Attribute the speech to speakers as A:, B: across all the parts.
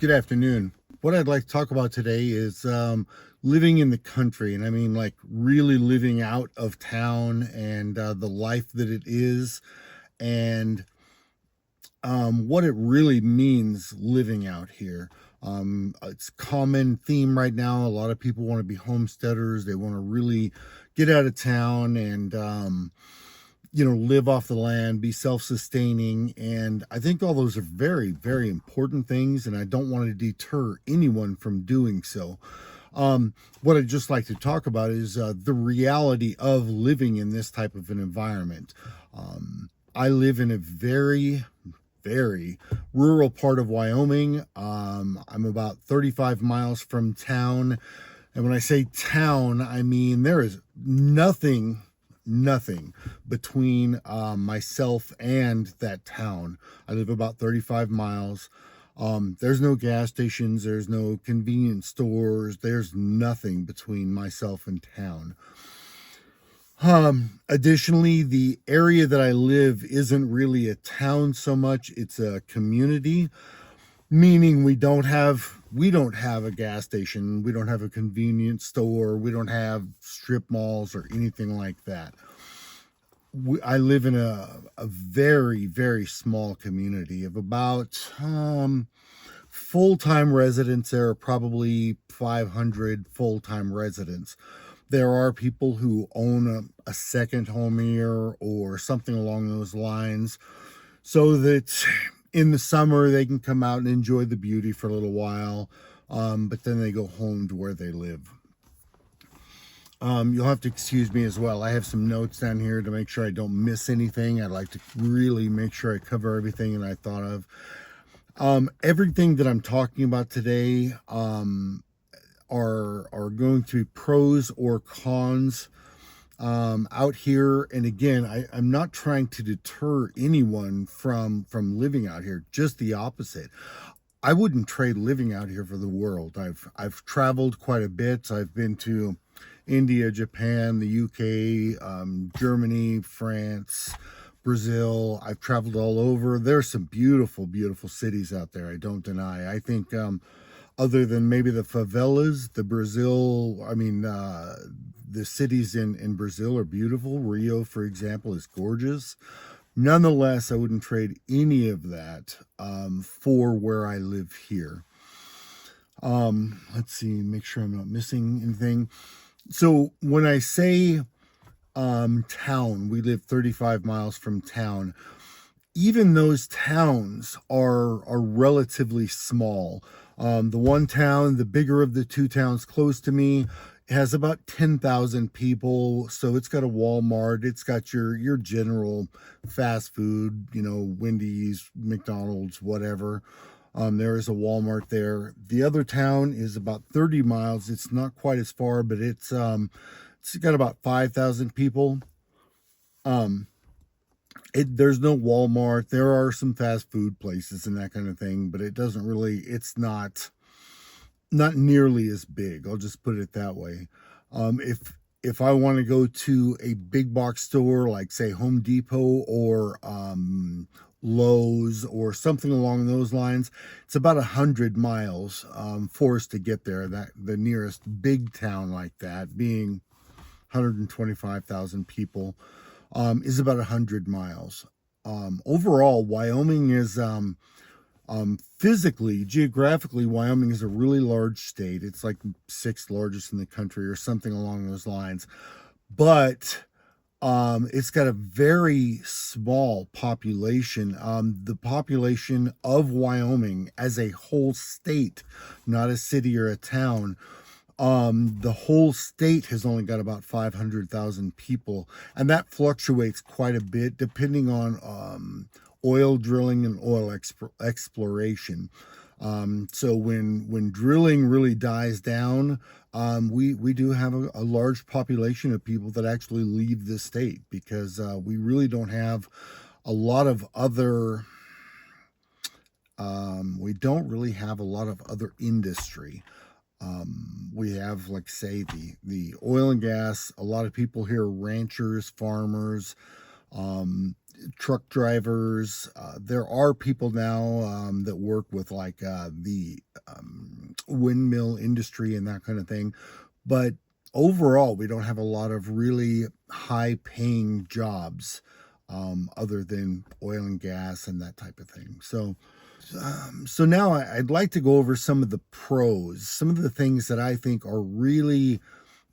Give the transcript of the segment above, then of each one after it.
A: Good afternoon. What I'd like to talk about today is living in the country, and I mean like really living out of town and the life that it is, and what it really means living out here. It's a common theme right now. A lot of people want to be homesteaders. They want to really get out of town and live off the land, be self-sustaining. And I think all those are very, very important things, and I don't want to deter anyone from doing so. What I'd just like to talk about is the reality of living in this type of an environment. I live in a very rural part of Wyoming. I'm about 35 miles from town. And when I say town, I mean there is nothing between myself and that town. I live about 35 miles. There's no gas stations, there's no convenience stores, there's nothing between myself and town. Additionally, the area that I live isn't really a town so much, it's a community, meaning we don't have a gas station, we don't have a convenience store, we don't have strip malls or anything like that. I live in a very small community of about full-time residents. There are probably 500 full-time residents. There are people who own a second home here or something along those lines, so that in the summer they can come out and enjoy the beauty for a little while, but then they go home to where they live. You'll have to excuse me as well. I have some notes down here to make sure I don't miss anything. I'd like to really make sure I cover everything that I thought of. Everything that I'm talking about today are going to be pros or cons out here. And again, I'm not trying to deter anyone from living out here. Just the opposite. I wouldn't trade living out here for the world. I've traveled quite a bit. I've been to India, Japan, the UK, Germany, France, Brazil. I've traveled all over. There's some beautiful cities out there. I don't deny. I think other than maybe the favelas, the cities in Brazil are beautiful. Rio, for example, is gorgeous. Nonetheless, I wouldn't trade any of that for where I live here. Let's see, make sure I'm not missing anything. So when I say town, we live 35 miles from town. Even those towns are relatively small. The one town, the bigger of the two towns close to me, has about 10,000 people. So it's got a Walmart, it's got your general fast food, Wendy's, McDonald's, whatever. There is a Walmart there. The other town is about 30 miles. It's not quite as far, but it's got about 5,000 people. Um, there's no Walmart. There are some fast food places and that kind of thing, but it's not nearly as big. I'll just put it that way. If I want to go to a big box store like say Home Depot or Lowe's or something along those lines, it's about 100 miles for us to get there. That the nearest big town like that, being 125,000 people, is about 100 miles. Overall, Wyoming is physically, geographically, Wyoming is a really large state. It's like sixth largest in the country or something along those lines. But it's got a very small population. The population of Wyoming as a whole state, not a city or a town, the whole state has only got about 500,000 people, and that fluctuates quite a bit depending on oil drilling and oil exploration. So when drilling really dies down, we do have a large population of people that actually leave the state because we really don't have a lot of other. We don't really have a lot of other industry. We have, like, say, the oil and gas. A lot of people here are ranchers, farmers. truck drivers. There are people now that work with like the windmill industry and that kind of thing. But overall, we don't have a lot of really high paying jobs other than oil and gas and that type of thing. So now I'd like to go over some of the pros, some of the things that I think are really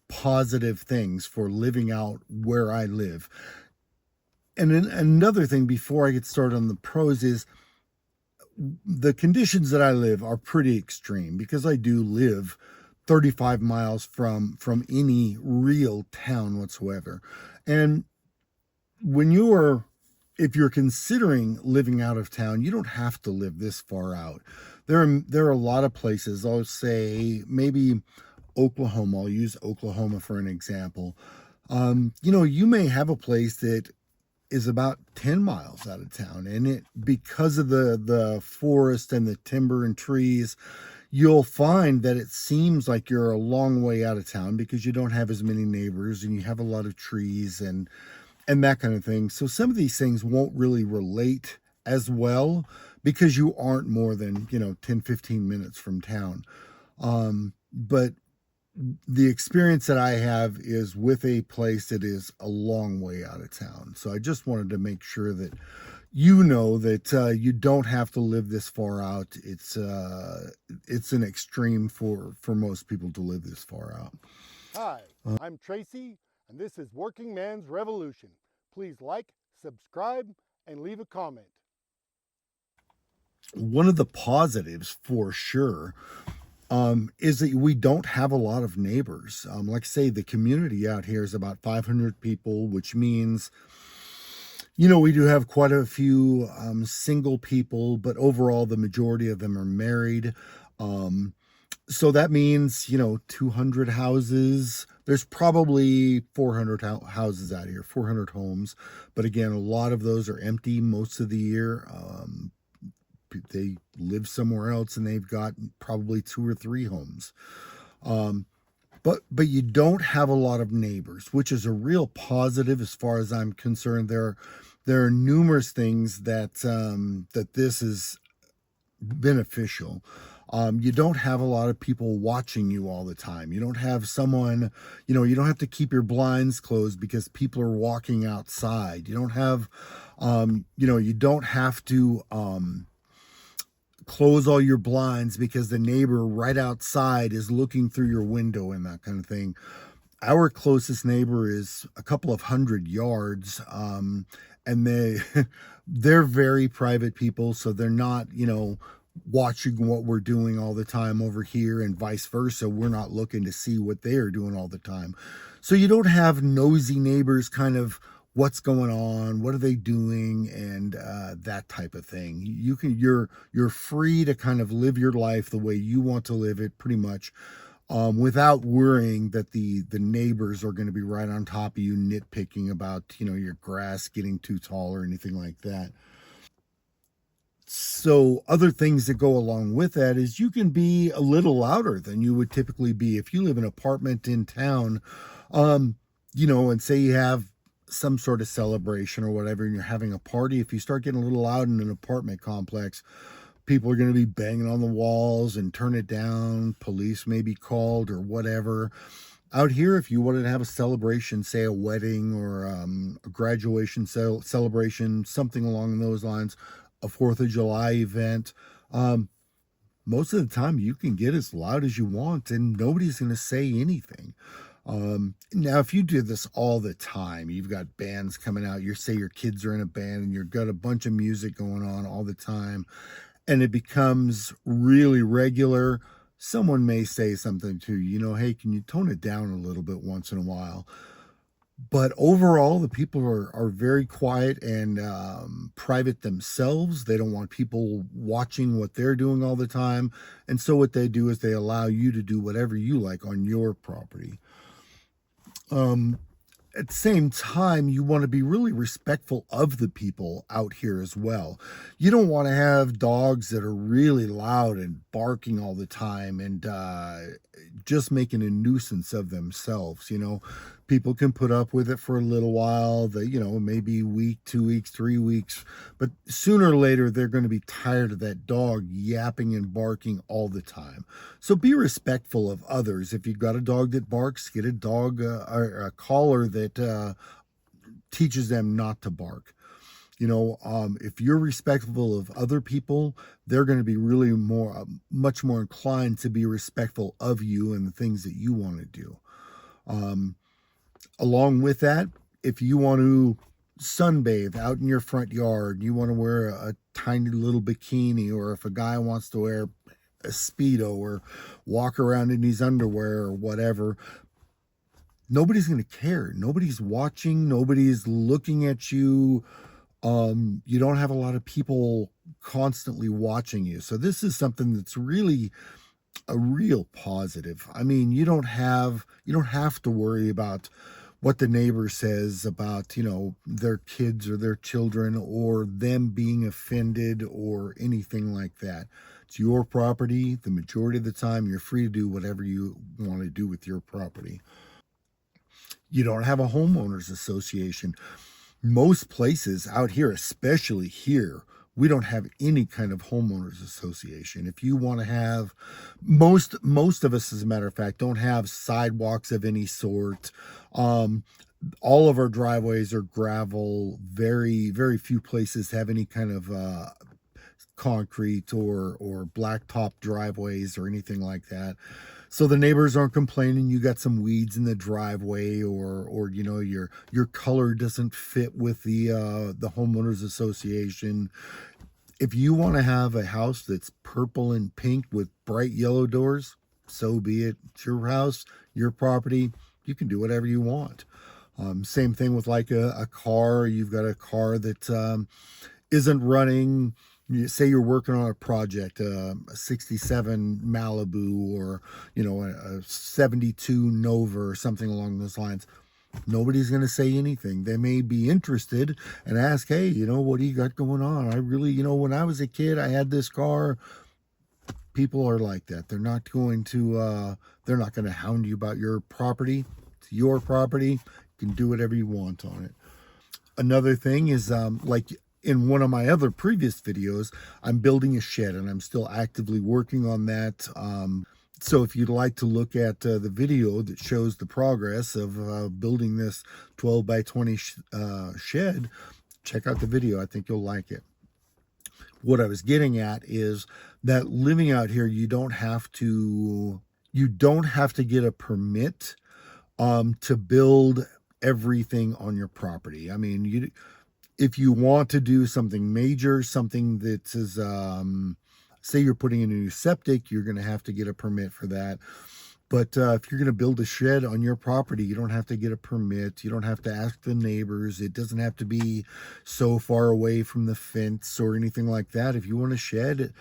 A: positive things for living out where I live. And then another thing before I get started on the pros is the conditions that I live are pretty extreme because I do live 35 miles from any real town whatsoever. And when you are if you're considering living out of town, you don't have to live this far out. There are a lot of places. I'll say maybe Oklahoma. I'll use Oklahoma for an example. You may have a place that is about 10 miles out of town, and it because of the forest and the timber and trees, you'll find that it seems like you're a long way out of town because you don't have as many neighbors and you have a lot of trees and that kind of thing. So some of these things won't really relate as well because you aren't more than 10-15 minutes from town. But the experience that I have is with a place that is a long way out of town. So I just wanted to make sure that that you don't have to live this far out. It's an extreme for most people to live this far out.
B: Hi, I'm Tracy, and this is Working Man's Revolution. Please like, subscribe, and leave a comment.
A: One of the positives for sure is that we don't have a lot of neighbors. Like I say, the community out here is about 500 people, which means, we do have quite a few single people, but overall, the majority of them are married. So that means, 200 houses. There's probably 400 houses out here, 400 homes. But again, a lot of those are empty most of the year. They live somewhere else and they've got probably 2 or 3 homes. But you don't have a lot of neighbors, which is a real positive as far as I'm concerned. There are numerous things that this is beneficial. You don't have a lot of people watching you all the time. You don't have someone, you don't have to keep your blinds closed because people are walking outside. You don't have, you don't have to close all your blinds because the neighbor right outside is looking through your window and that kind of thing. Our closest neighbor is a couple of 100 yards, and they're very private people, so they're not, watching what we're doing all the time over here, and vice versa. We're not looking to see what they are doing all the time. So you don't have nosy neighbors kind of what's going on, what are they doing, and that type of thing. You're free to kind of live your life the way you want to live it, pretty much, without worrying that the neighbors are going to be right on top of you nitpicking about your grass getting too tall or anything like that. So other things that go along with that is you can be a little louder than you would typically be if you live in an apartment in town, and say you have some sort of celebration or whatever, and you're having a party. If you start getting a little loud in an apartment complex, people are going to be banging on the walls and turn it down. Police may be called or whatever. Out here, if you wanted to have a celebration, say a wedding or a graduation celebration, something along those lines, a 4th of July event, most of the time you can get as loud as you want and nobody's going to say anything. Now, if you do this all the time, you've got bands coming out, say your kids are in a band and you've got a bunch of music going on all the time, and it becomes really regular, someone may say something to you, hey, can you tone it down a little bit once in a while? But overall, the people are very quiet and private themselves. They don't want people watching what they're doing all the time. And so what they do is they allow you to do whatever you like on your property. At the same time, you want to be really respectful of the people out here as well. You don't want to have dogs that are really loud and barking all the time and just making a nuisance of themselves. People can put up with it for a little while, maybe a week, 2 weeks, 3 weeks, but sooner or later they're going to be tired of that dog yapping and barking all the time. So be respectful of others. If you've got a dog that barks, get a dog or a collar that teaches them not to bark. If you're respectful of other people, they're going to be really much more inclined to be respectful of you and the things that you want to do. Along with that, if you want to sunbathe out in your front yard, you want to wear a tiny little bikini, or if a guy wants to wear a Speedo or walk around in his underwear or whatever, nobody's going to care. Nobody's watching. Nobody's looking at you. You don't have a lot of people constantly watching you. So this is something that's really a real positive. I mean, you don't have to worry about what the neighbor says about, their kids or their children, or them being offended or anything like that. It's your property. The majority of the time, you're free to do whatever you want to do with your property. You don't have a homeowners association. Most places out here, especially here, we don't have any kind of homeowners association. If you want to have, most of us, as a matter of fact, don't have sidewalks of any sort. All of our driveways are gravel. Very, very few places have any kind of concrete or blacktop driveways or anything like that. So the neighbors aren't complaining you got some weeds in the driveway, or your color doesn't fit with the homeowners association. If you want to have a house that's purple and pink with bright yellow doors, so be it. It's your house, your property. You can do whatever you want. Same thing with like a car. You've got a car that isn't running. Say you're working on a project, a 67 Malibu, or a 72 Nova or something along those lines. Nobody's going to say anything. They may be interested and ask, hey, what do you got going on? I really, when I was a kid, I had this car. People are like that. They're not going to hound you about your property. It's your property. You can do whatever you want on it. Another thing is, like in one of my other previous videos, I'm building a shed, and I'm still actively working on that. So if you'd like to look at the video that shows the progress of building this 12 by 20 shed, check out the video. I think you'll like it. What I was getting at is that living out here, you don't have to get a permit to build everything on your property. I mean, if you want to do something major, something that is, say you're putting in a new septic, you're going to have to get a permit for that. But if you're going to build a shed on your property, you don't have to get a permit. You don't have to ask the neighbors. It doesn't have to be so far away from the fence or anything like that. If you want a shed,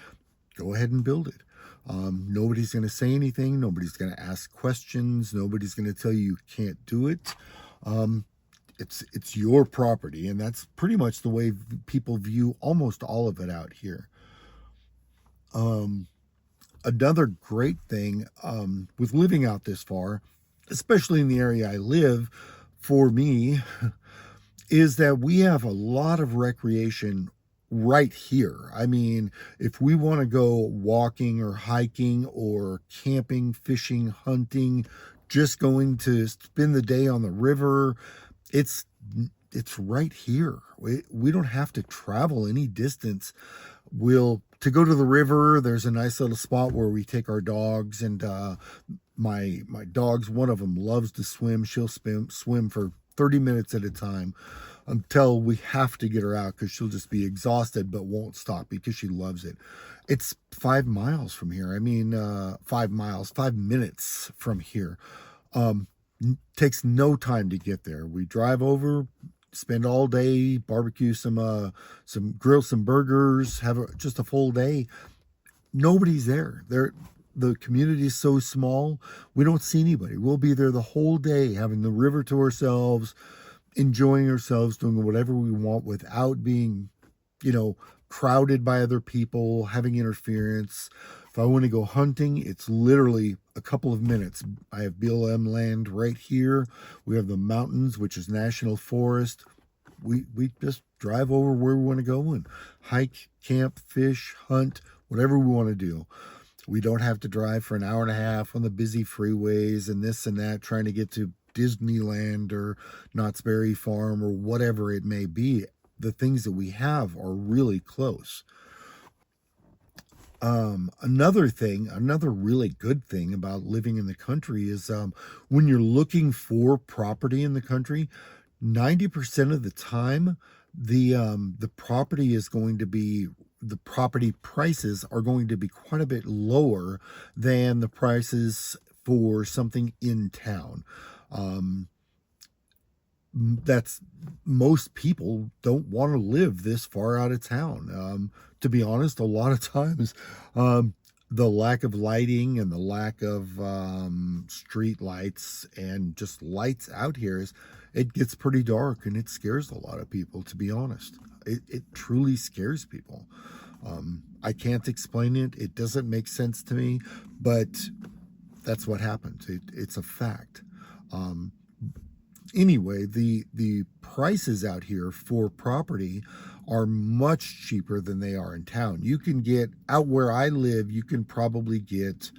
A: go ahead and build it. Nobody's going to say anything. Nobody's going to ask questions. Nobody's going to tell you can't do it. It's your property, and that's pretty much the way people view almost all of it out here. Another great thing with living out this far, especially in the area I live, for me, is that we have a lot of recreation right here. I mean, if we want to go walking or hiking or camping, fishing, hunting, just going to spend the day on the river, it's right here. We don't have to travel any distance. To go to the river, there's a nice little spot where we take our dogs, and my dogs, one of them loves to swim. She'll swim for 30 minutes at a time until we have to get her out, because she'll just be exhausted but won't stop because she loves it. It's 5 miles from here. I mean, 5 minutes from here. Takes no time to get there. We drive over, spend all day, barbecue grill some burgers, have just a full day. Nobody's there. The community is so small, we don't see anybody. We'll be there the whole day, having the river to ourselves, enjoying ourselves, doing whatever we want without being, crowded by other people, having interference. If I want to go hunting, it's literally a couple of minutes. I have BLM land right here. We have the mountains, which is national forest. We just drive over where we want to go and hike, camp, fish, hunt, whatever we want to do. We don't have to drive for an hour and a half on the busy freeways and this and that, trying to get to Disneyland or Knott's Berry Farm or whatever it may be. The things that we have are really close. Another really good thing about living in the country is when you're looking for property in the country, 90% of the time, the property is going to be the property prices are going to be quite a bit lower than the prices for something in town. Um, that's Most people don't want to live this far out of town. To be honest, a lot of times, the lack of lighting and the lack of street lights and just lights out here it gets pretty dark and it scares a lot of people, to be honest. It truly scares people. I can't explain it. It doesn't make sense to me, but that's what happens. It's a fact. Anyway, the prices out here for property are much cheaper than they are in town. You can get out where I live, you can probably get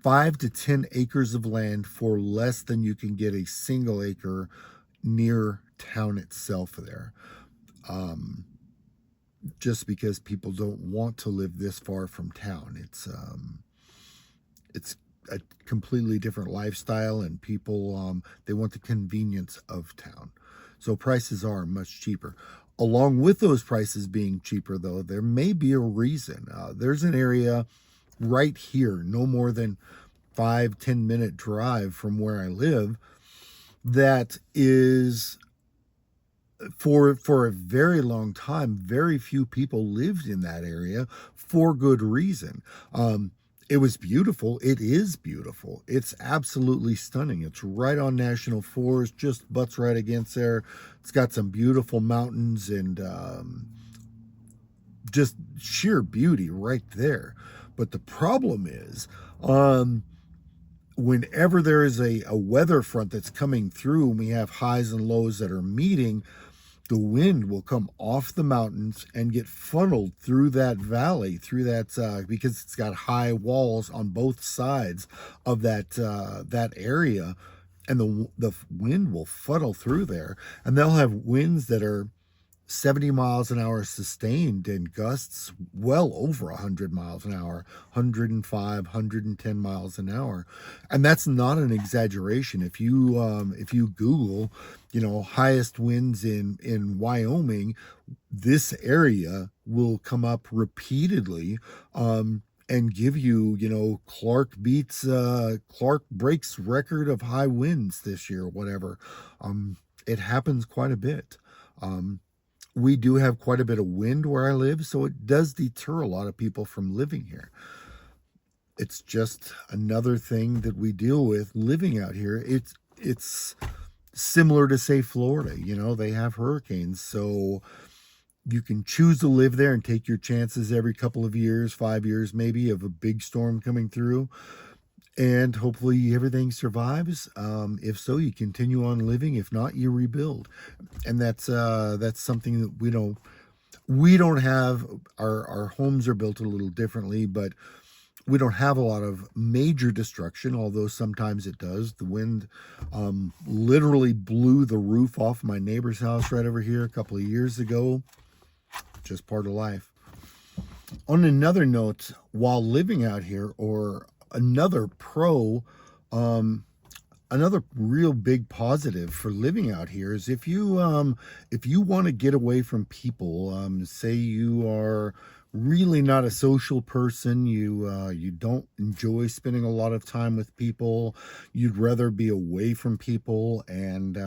A: 5 to 10 acres of land for less than you can get a single acre near town itself there. Just because people don't want to live this far from town. It's a completely different lifestyle, and people they want the convenience of town. So prices are much cheaper. Along with those prices being cheaper, though, there may be a reason. There's an area right here, no more than 5-10 minute drive from where I live, that is, for a very long time, very few people lived in that area for good reason. It was beautiful. It is beautiful. It's absolutely stunning. It's right on National Forest, just butts right against there. It's got some beautiful mountains and just sheer beauty right there. But the problem is, whenever there is a weather front that's coming through and we have highs and lows that are meeting, the wind will come off the mountains and get funneled through that valley, because it's got high walls on both sides of that area, and the wind will funnel through there, and they'll have winds that are 70 miles an hour sustained and gusts well over 100 miles an hour, 105, 110 miles an hour. And that's not an exaggeration. If you Google, highest winds in Wyoming, this area will come up repeatedly, and give you, Clark breaks record of high winds this year, whatever. It happens quite a bit. We do have quite a bit of wind where I live, so it does deter a lot of people from living here. It's just another thing that we deal with living out here. It's similar to, say, Florida. They have hurricanes, so you can choose to live there and take your chances every couple of years, 5 years maybe, of a big storm coming through. And hopefully everything survives. If so, you continue on living. If not, you rebuild. And that's something that we don't have. Our homes are built a little differently, but we don't have a lot of major destruction, although sometimes it does. The wind literally blew the roof off my neighbor's house right over here a couple of years ago. Just part of life. On another note, while living out here, or another real big positive for living out here, is if you want to get away from people, say you are really not a social person, you don't enjoy spending a lot of time with people, you'd rather be away from people and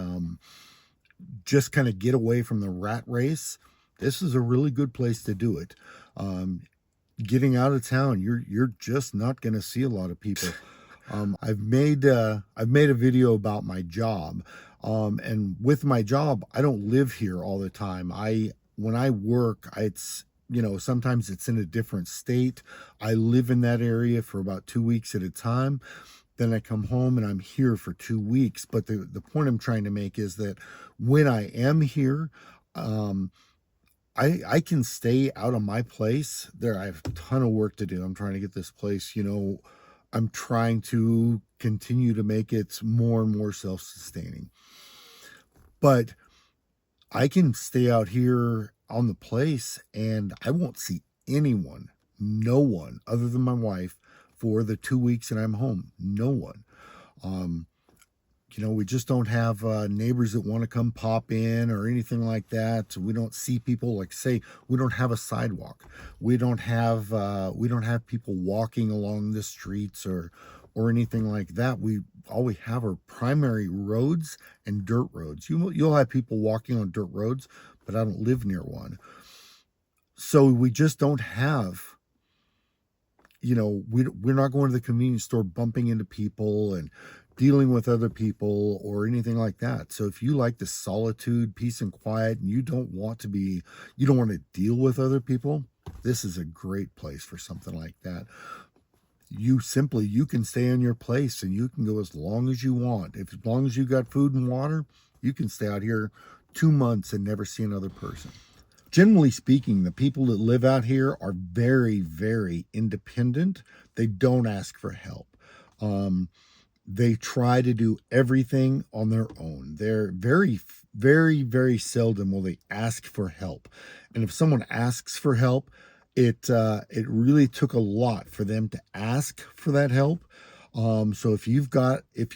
A: just kind of get away from the rat race, this is a really good place to do it. Getting out of town, you're just not going to see a lot of people. I've made a video about my job, and with my job, I don't live here all the time. I when I work, it's, sometimes it's in a different state. I live in that area for about 2 weeks at a time. Then I come home and I'm here for 2 weeks. But the point I'm trying to make is that when I am here, um, I can stay out of my place. There, I have a ton of work to do. I'm trying to get this place, I'm trying to continue to make it more and more self-sustaining. But I can stay out here on the place and I won't see anyone, no one other than my wife for the 2 weeks that I'm home. No one. Um, we just don't have neighbors that want to come pop in or anything like that. We don't see people, like, say, we don't have a sidewalk. We don't have people walking along the streets or anything like that. All we have are primary roads and dirt roads. You'll have people walking on dirt roads, but I don't live near one. So we just don't have, we're not going to the convenience store bumping into people and dealing with other people or anything like that. So if you like the solitude, peace and quiet, and you don't want to deal with other people, this is a great place for something like that. You can stay in your place and you can go as long as you want. As long as you got food and water, you can stay out here 2 months and never see another person. Generally speaking, the people that live out here are very, very independent. They don't ask for help. They try to do everything on their own. They're very, very, very seldom will they ask for help. And if someone asks for help, it really took a lot for them to ask for that help. So if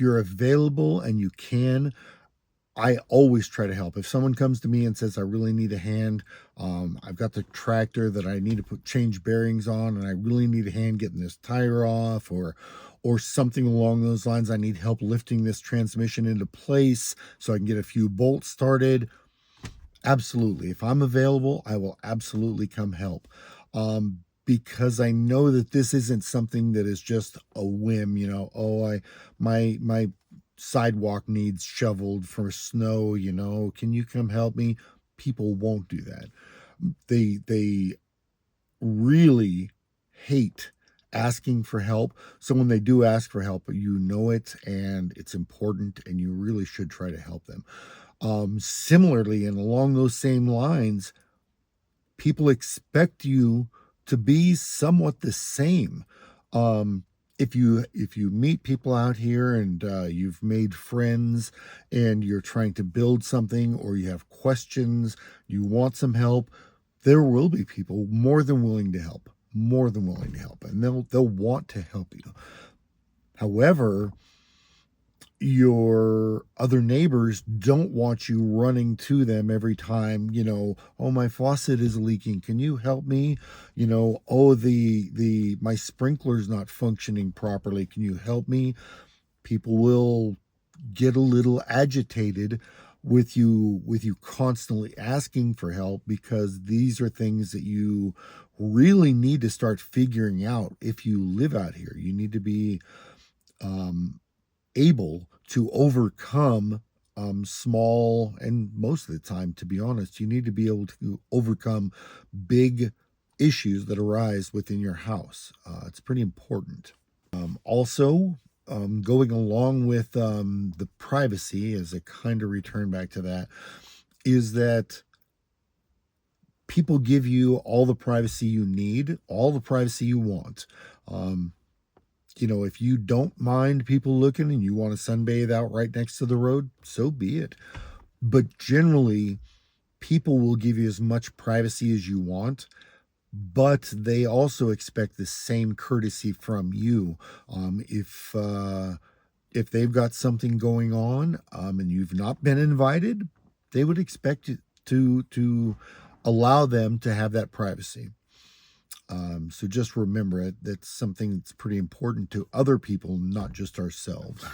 A: you're available and you can, I always try to help. If someone comes to me and says, I really need a hand, I've got the tractor that I need to change bearings on, and I really need a hand getting this tire off, or something along those lines. I need help lifting this transmission into place so I can get a few bolts started. Absolutely. If I'm available, I will absolutely come help. Because I know that this isn't something that is just a whim, my sidewalk needs shoveled for snow, can you come help me? People won't do that. They really hate asking for help. So when they do ask for help, you know it and it's important and you really should try to help them. Similarly, and along those same lines, people expect you to be somewhat the same. If you meet people out here and you've made friends and you're trying to build something, or you have questions, you want some help, there will be people more than willing to help, and they'll want to help you. However, your other neighbors don't want you running to them every time, oh, my faucet is leaking, can you help me? Oh, my sprinkler's not functioning properly, can you help me? People will get a little agitated with you constantly asking for help, because these are things that you really need to start figuring out. If you live out here, you need to be able to overcome small, and most of the time, to be honest, you need to be able to overcome big issues that arise within your house. It's pretty important. Also, going along with the privacy, as a kind of return back to that, is that people give you all the privacy you need, all the privacy you want. If you don't mind people looking and you want to sunbathe out right next to the road, so be it. But generally, people will give you as much privacy as you want, but they also expect the same courtesy from you. If they've got something going on and you've not been invited, they would expect you to allow them to have that privacy. So just remember it. That's something that's pretty important to other people, not just ourselves.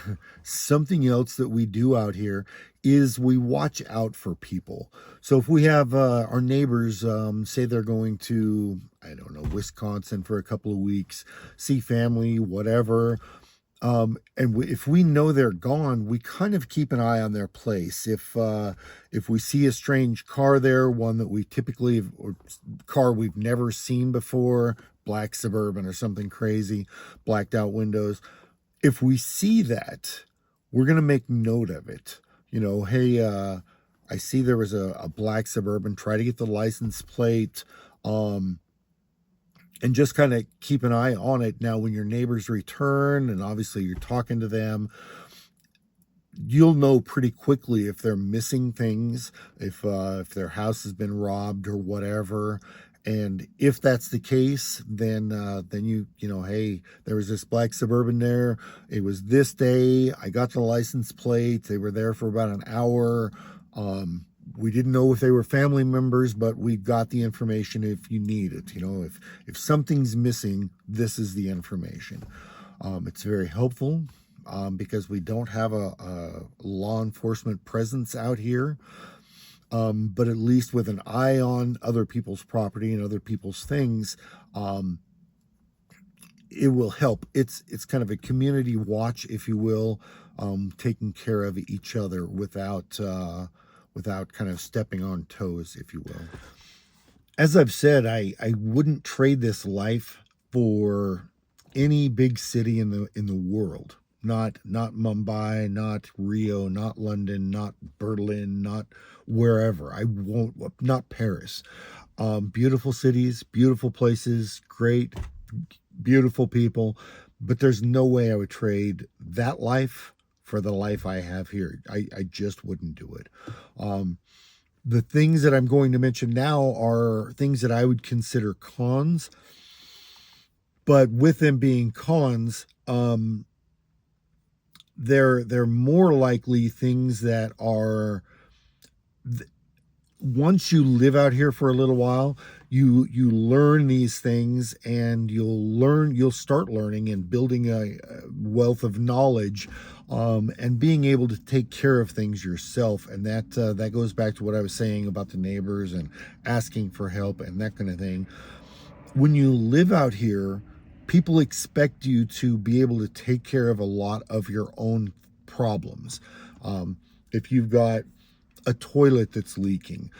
A: Something else that we do out here is we watch out for people. So if we have our neighbors say they're going to, I don't know, Wisconsin for a couple of weeks, see family, whatever, If we know they're gone, we kind of keep an eye on their place. If we see a strange car there, one that we typically or car we've never seen before, black Suburban or something crazy, blacked out windows. If we see that, we're gonna make note of it. Hey, I see there was a black Suburban. Try to get the license plate. Um, and just kind of keep an eye on it. Now, when your neighbors return, and obviously you're talking to them, you'll know pretty quickly if they're missing things, if their house has been robbed or whatever. And if that's the case, then hey, there was this black Suburban there. It was this day. I got the license plate. They were there for about an hour. We didn't know if they were family members, but we got the information if you need it. If something's missing, this is the information. It's very helpful because we don't have a law enforcement presence out here. But at least with an eye on other people's property and other people's things, it will help. It's kind of a community watch, if you will, taking care of each other without kind of stepping on toes, if you will. As I've said, I wouldn't trade this life for any big city in the world. Not Mumbai, not Rio, not London, not Berlin, not wherever. I won't. Not Paris. Beautiful cities, beautiful places, great, beautiful people, but there's no way I would trade that life for the life I have here. I just wouldn't do it. The things that I'm going to mention now are things that I would consider cons, but with them being cons, they're more likely things that are once you live out here for a little while, you learn these things, and you'll start learning and building a wealth of knowledge, and being able to take care of things yourself. And that goes back to what I was saying about the neighbors and asking for help and that kind of thing. When you live out here, people expect you to be able to take care of a lot of your own problems. If you've got a toilet that's leaking,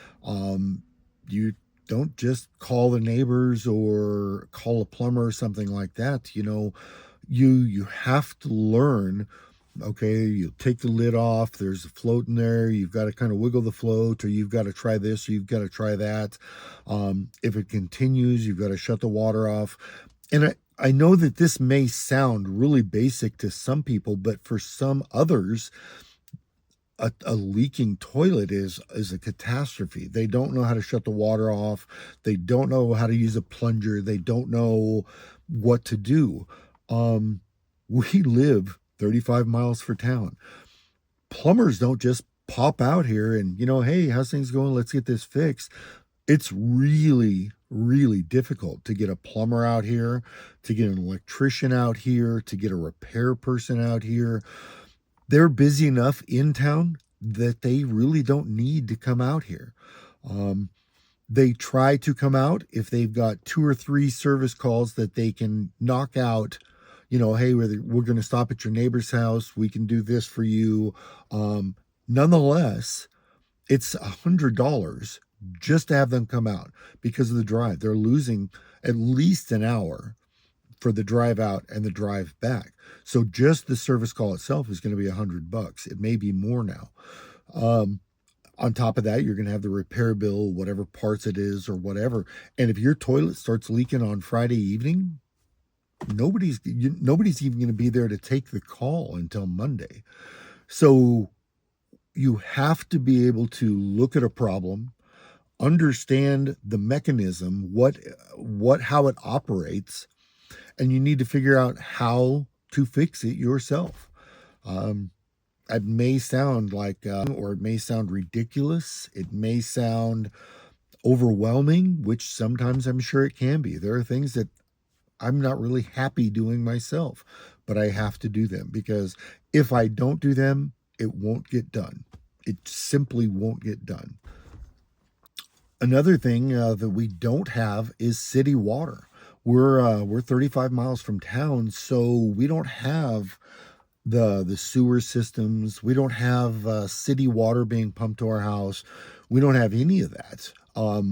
A: you don't just call the neighbors or call a plumber or something like that. You have to learn. Okay, you take the lid off, there's a float in there, you've got to kind of wiggle the float, or you've got to try this, or you've got to try that. If it continues, you've got to shut the water off. And I know that this may sound really basic to some people, but for some others, a leaking toilet is a catastrophe. They don't know how to shut the water off. They don't know how to use a plunger. They don't know what to do. We live 35 miles from town. Plumbers don't just pop out here and, hey, how's things going? Let's get this fixed. It's really, really difficult to get a plumber out here, to get an electrician out here, to get a repair person out here. They're busy enough in town that they really don't need to come out here. They try to come out if they've got 2 or 3 service calls that they can knock out. Hey, we're going to stop at your neighbor's house. We can do this for you. Nonetheless, it's $100 just to have them come out because of the drive. They're losing at least an hour for the drive out and the drive back. So just the service call itself is going to be $100. It may be more now. On top of that, you're going to have the repair bill, whatever parts it is or whatever. And if your toilet starts leaking on Friday evening, nobody's even going to be there to take the call until Monday. So you have to be able to look at a problem, understand the mechanism, how it operates, and you need to figure out how to fix it yourself. It may sound or it may sound ridiculous. It may sound overwhelming, which sometimes I'm sure it can be. There are things that I'm not really happy doing myself, but I have to do them because if I don't do them, it won't get done. It simply won't get done. Another thing that we don't have is city water. we're 35 miles from town, so we don't have the sewer systems. We don't have city water being pumped to our house. We don't have any of that.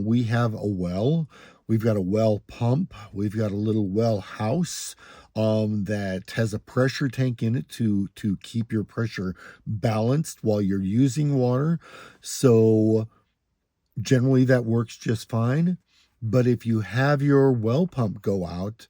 A: We have a well. We've got a well pump. We've got a little well house that has a pressure tank in it to keep your pressure balanced while you're using water. So generally that works just fine. But if you have your well pump go out,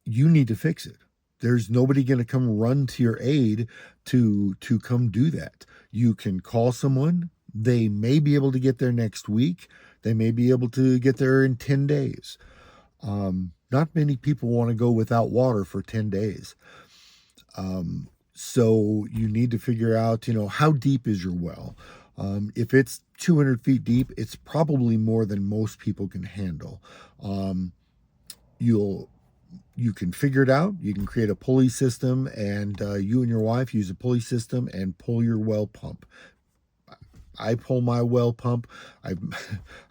A: you need to fix it. There's nobody going to come run to your aid to come do that. You can call someone. They may be able to get there next week. They may be able to get there in 10 days. Not many people want to go without water for 10 days. So you need to figure out, how deep is your well? If it's 200 feet deep, it's probably more than most people can handle. You can figure it out. You can create a pulley system, and you and your wife use a pulley system and pull your well pump. I pull my well pump. I've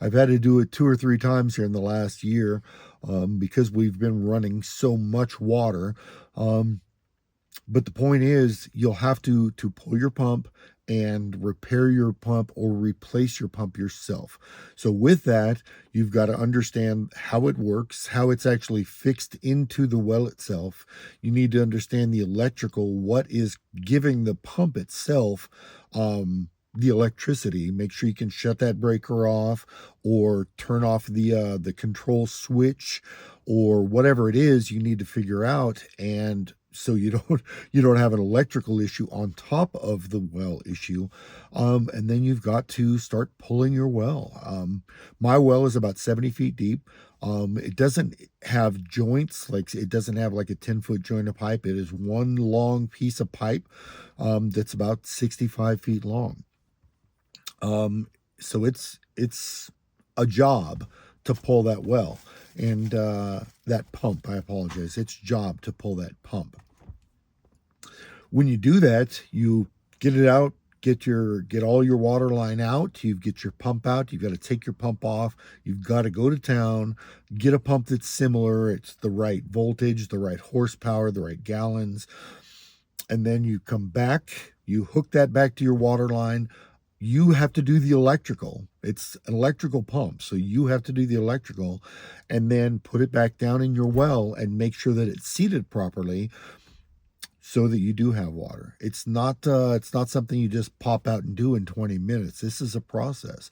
A: I've had to do it 2 or 3 times here in the last year because we've been running so much water. But the point is, you'll have to pull your pump and repair your pump or replace your pump yourself. So with that, you've got to understand how it works, how it's actually fixed into the well itself. You need to understand the electrical, what is giving the pump itself the electricity. Make sure you can shut that breaker off or turn off the control switch or whatever it is you need to figure out, and so you don't have an electrical issue on top of the well issue. And then you've got to start pulling your well. My well is about 70 feet deep. It doesn't have joints, like it doesn't have like a 10-foot joint of pipe. It is one long piece of pipe that's about 65 feet long. So it's a job to pull that well. And that pump, I apologize, it's job to pull that pump. When you do that, you get it out, get all your water line out, you get your pump out, you've got to take your pump off, you've got to go to town, get a pump that's similar, it's the right voltage, the right horsepower, the right gallons, and then you come back, you hook that back to your water line. You have to do the electrical. It's an electrical pump, so you have to do the electrical and then put it back down in your well and make sure that it's seated properly so that you do have water. It's not something you just pop out and do in 20 minutes. This is a process.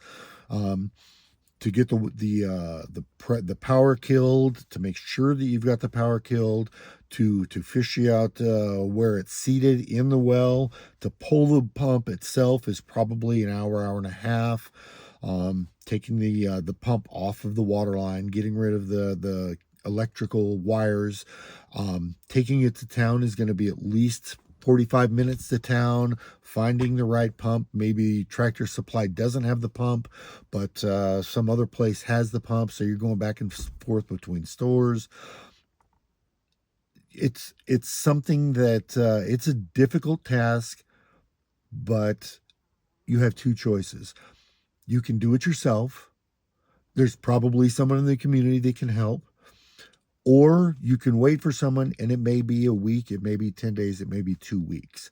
A: To get the power killed, to make sure that you've got the power killed, to fish out where it's seated in the well, to pull the pump itself is probably an hour and a half. Taking the pump off of the water line, getting rid of the electrical wires, taking it to town is going to be at least 45 minutes to town, finding the right pump. Maybe Tractor Supply doesn't have the pump, but some other place has the pump, so you're going back and forth between stores. It's something that it's a difficult task, but you have two choices. You can do it yourself. There's probably someone in the community that can help. Or you can wait for someone, and it may be a week, it may be 10 days, it may be 2 weeks.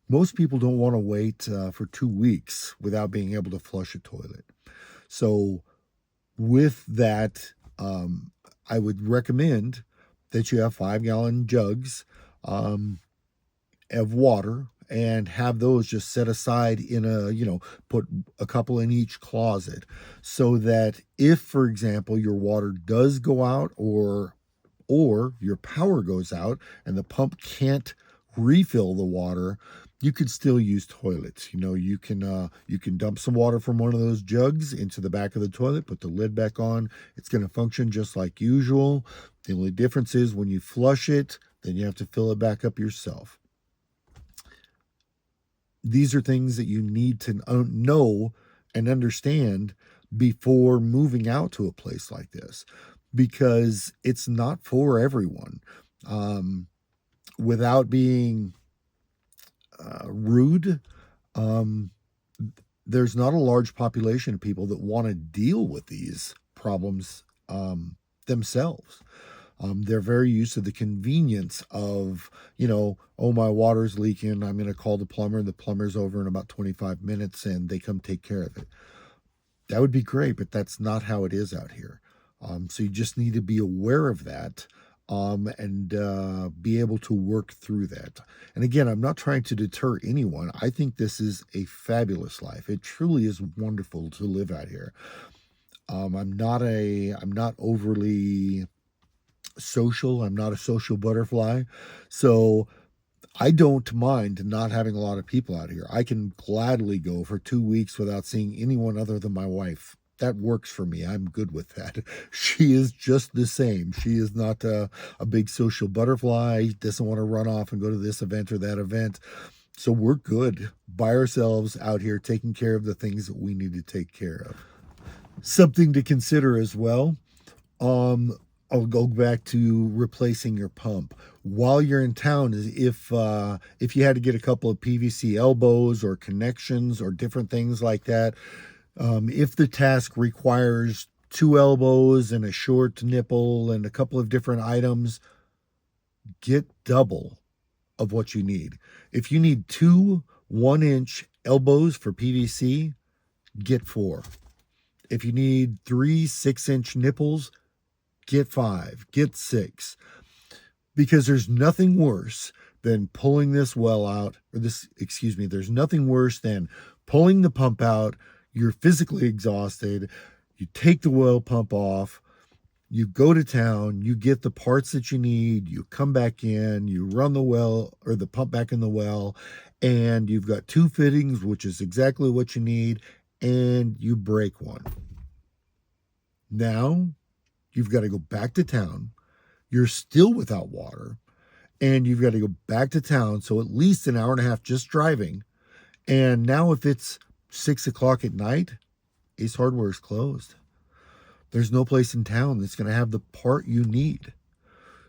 A: Most people don't want to wait for 2 weeks without being able to flush a toilet. So with that, I would recommend that you have 5-gallon jugs of water and have those just set aside in put a couple in each closet so that if, for example, your water does go out or your power goes out and the pump can't refill the water, you could still use toilets. You can dump some water from one of those jugs into the back of the toilet, put the lid back on. It's going to function just like usual. The only difference is when you flush it, then you have to fill it back up yourself. These are things that you need to know and understand before moving out to a place like this, because it's not for everyone. Without being rude, there's not a large population of people that want to deal with these problems themselves. They're very used to the convenience of, oh, my water's leaking. I'm going to call the plumber. The plumber's over in about 25 minutes and they come take care of it. That would be great, but that's not how it is out here. So you just need to be aware of that, and be able to work through that. And again, I'm not trying to deter anyone. I think this is a fabulous life. It truly is wonderful to live out here. I'm not overly social. I'm not a social butterfly. So I don't mind not having a lot of people out here. I can gladly go for 2 weeks without seeing anyone other than my wife. That works for me. I'm good with that. She is just the same. She is not a big social butterfly, doesn't want to run off and go to this event or that event. So we're good by ourselves out here taking care of the things that we need to take care of. Something to consider as well. I'll go back to replacing your pump while you're in town. Is if you had to get a couple of PVC elbows or connections or different things like that. If the task requires 2 elbows and a short nipple and a couple of different items, get double of what you need. If you need 2 1-inch elbows for PVC, get 4. If you need 3 6-inch nipples, get 5, get 6. Because there's nothing worse than pulling this well out, there's nothing worse than pulling the pump out. You're physically exhausted. You take the well pump off. You go to town. You get the parts that you need. You come back in. You run the well or the pump back in the well. And you've got 2 fittings, which is exactly what you need. And you break one. Now you've got to go back to town. You're still without water. And you've got to go back to town. So at least an hour and a half just driving. And now if it's 6 o'clock at night, Ace Hardware is closed. There's no place in town that's going to have the part you need.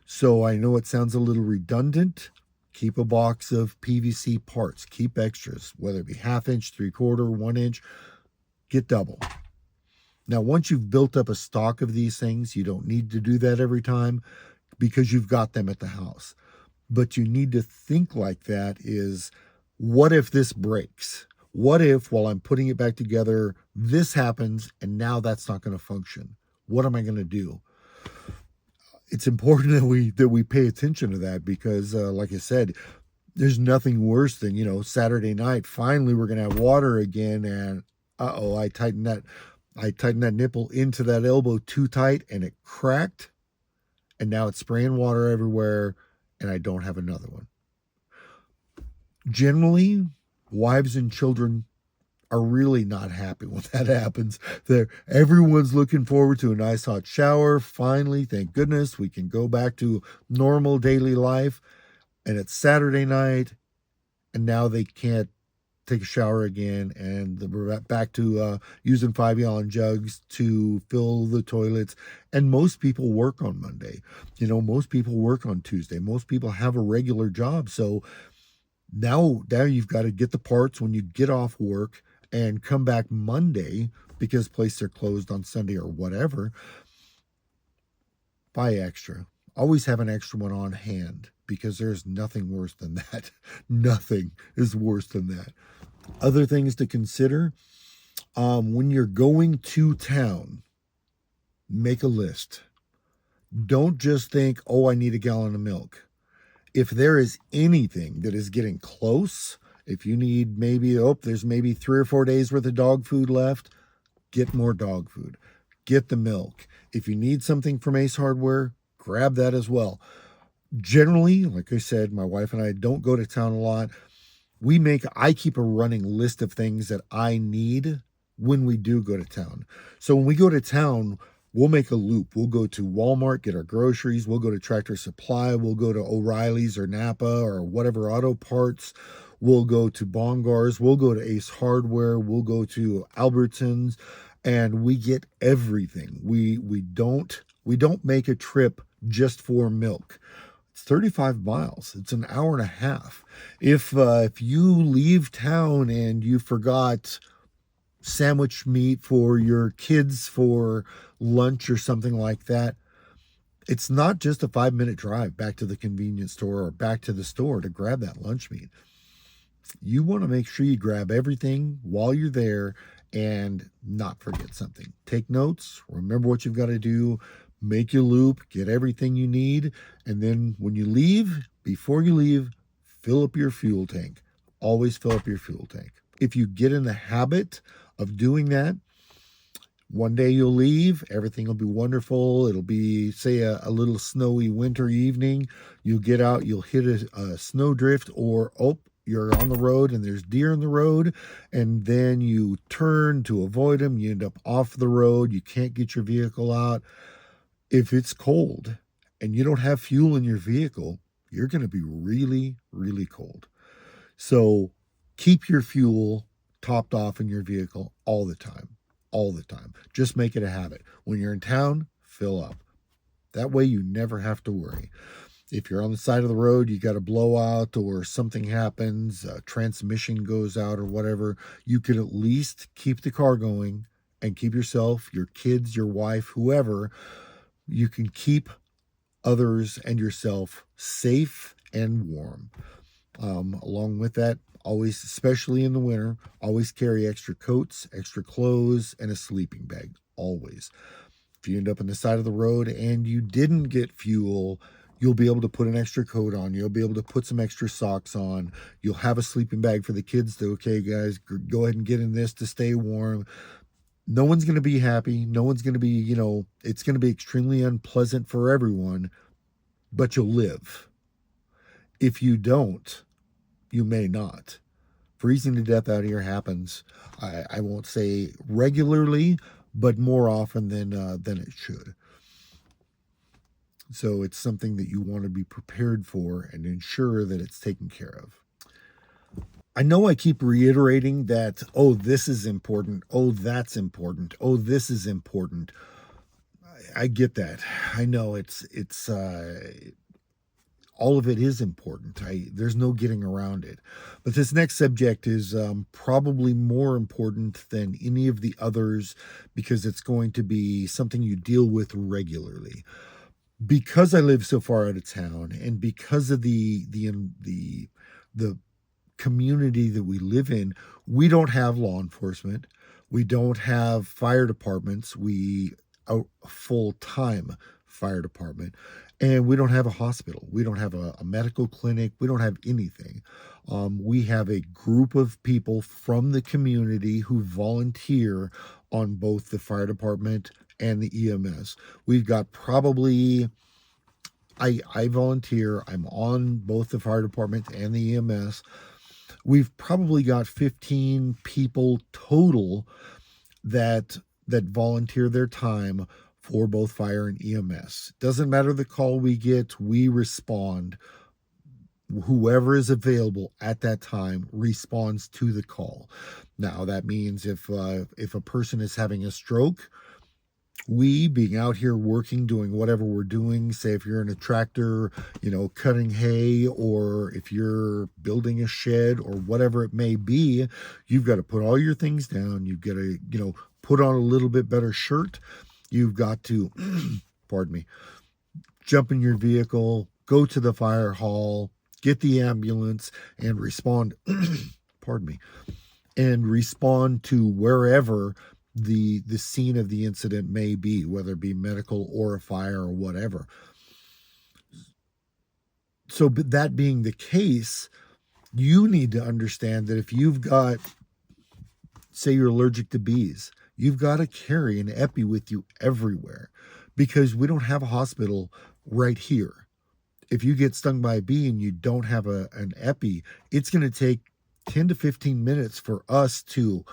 A: So I know it sounds a little redundant. Keep a box of PVC parts. Keep extras, whether it be 1/2 inch, 3/4, 1 inch. Get double. Now, once you've built up a stock of these things, you don't need to do that every time because you've got them at the house. But you need to think like that is, what if this breaks? What if, while I'm putting it back together, this happens and now that's not going to function? What am I going to do? It's important that we pay attention to that because, like I said, there's nothing worse than, Saturday night, finally we're going to have water again, and I tightened that nipple into that elbow too tight and it cracked, and now it's spraying water everywhere and I don't have another one. Generally, wives and children are really not happy when that happens. Everyone's looking forward to a nice hot shower. Finally, thank goodness, we can go back to normal daily life. And it's Saturday night, and now they can't take a shower again, and we're back to using 5-gallon jugs to fill the toilets. And most people work on Monday. Most people work on Tuesday. Most people have a regular job. So now you've got to get the parts when you get off work and come back Monday because places are closed on Sunday or whatever. Buy extra. Always have an extra one on hand because there's nothing worse than that. Nothing is worse than that. Other things to consider, when you're going to town, make a list. Don't just think, oh, I need a gallon of milk. If there is anything that is getting close, if you need there's maybe 3 or 4 days worth of dog food left, get more dog food. Get the milk. If you need something from Ace Hardware, grab that as well. Generally, like I said, my wife and I don't go to town a lot. I keep a running list of things that I need when we do go to town. So when we go to town, we'll make a loop. We'll go to Walmart, get our groceries. We'll go to Tractor Supply. We'll go to O'Reilly's or Napa or whatever auto parts. We'll go to Bongar's. We'll go to Ace Hardware. We'll go to Albertsons, and we get everything. We don't make a trip just for milk. It's 35 miles. It's an hour and a half. If you leave town and you forgot sandwich meat for your kids for lunch or something like that, It's not just a 5-minute drive back to the convenience store or back to the store to grab that lunch meat. You want to make sure you grab everything while you're there and not forget something. Take notes, remember what you've got to do, make your loop, get everything you need, and then when you leave, before you leave, fill up your fuel tank. Always fill up your fuel tank. If you get in the habit of doing that, one day you'll leave, everything will be wonderful. It'll be, say, a little snowy winter evening. You'll get out, you'll hit a snowdrift, or, oh, you're on the road and there's deer in the road, and then you turn to avoid them. You end up off the road. You can't get your vehicle out. If it's cold and you don't have fuel in your vehicle, you're going to be really, really cold. So keep your fuel topped off in your vehicle all the time. All the time. Just make it a habit. When you're in town, fill up. That way you never have to worry. If you're on the side of the road, you got a blowout or something happens, a transmission goes out or whatever, you can at least keep the car going and keep yourself, your kids, your wife, whoever, you can keep others and yourself safe and warm. Along with that, always, especially in the winter, always carry extra coats, extra clothes, and a sleeping bag. Always. If you end up on the side of the road and you didn't get fuel, you'll be able to put an extra coat on. You'll be able to put some extra socks on. You'll have a sleeping bag for the kids to, okay, guys, go ahead and get in this to stay warm. No one's going to be happy. No one's going to be, it's going to be extremely unpleasant for everyone, but you'll live. If you don't, you may not. Freezing to death out here happens. I won't say regularly, but more often than it should. So it's something that you want to be prepared for and ensure that it's taken care of. I know I keep reiterating that, oh, this is important. Oh, that's important. Oh, this is important. I get that. I know it's all of it is important. There's no getting around it. But this next subject is probably more important than any of the others because it's going to be something you deal with regularly. Because I live so far out of town, and because of the community that we live in, we don't have law enforcement. We don't have fire departments. We a full-time fire department, and we don't have a hospital. We don't have a medical clinic. We don't have anything. We have a group of people from the community who volunteer on both the fire department and the EMS. We've got probably, I volunteer. I'm on both the fire department and the EMS. We've probably got 15 people total that volunteer their time for both fire and EMS. Doesn't matter the call we get, we respond. Whoever is available at that time responds to the call. Now that means if a person is having a stroke, we being out here working, doing whatever we're doing, say if you're in a tractor, cutting hay, or if you're building a shed or whatever it may be, you've got to put all your things down. You've got to, put on a little bit better shirt. You've got to, pardon me, jump in your vehicle, go to the fire hall, get the ambulance, and respond, pardon me, and respond to wherever the scene of the incident may be, whether it be medical or a fire or whatever. So that being the case, you need to understand that if you've got, say you're allergic to bees, you've got to carry an epi with you everywhere because we don't have a hospital right here. If you get stung by a bee and you don't have an epi, it's going to take 10 to 15 minutes for us to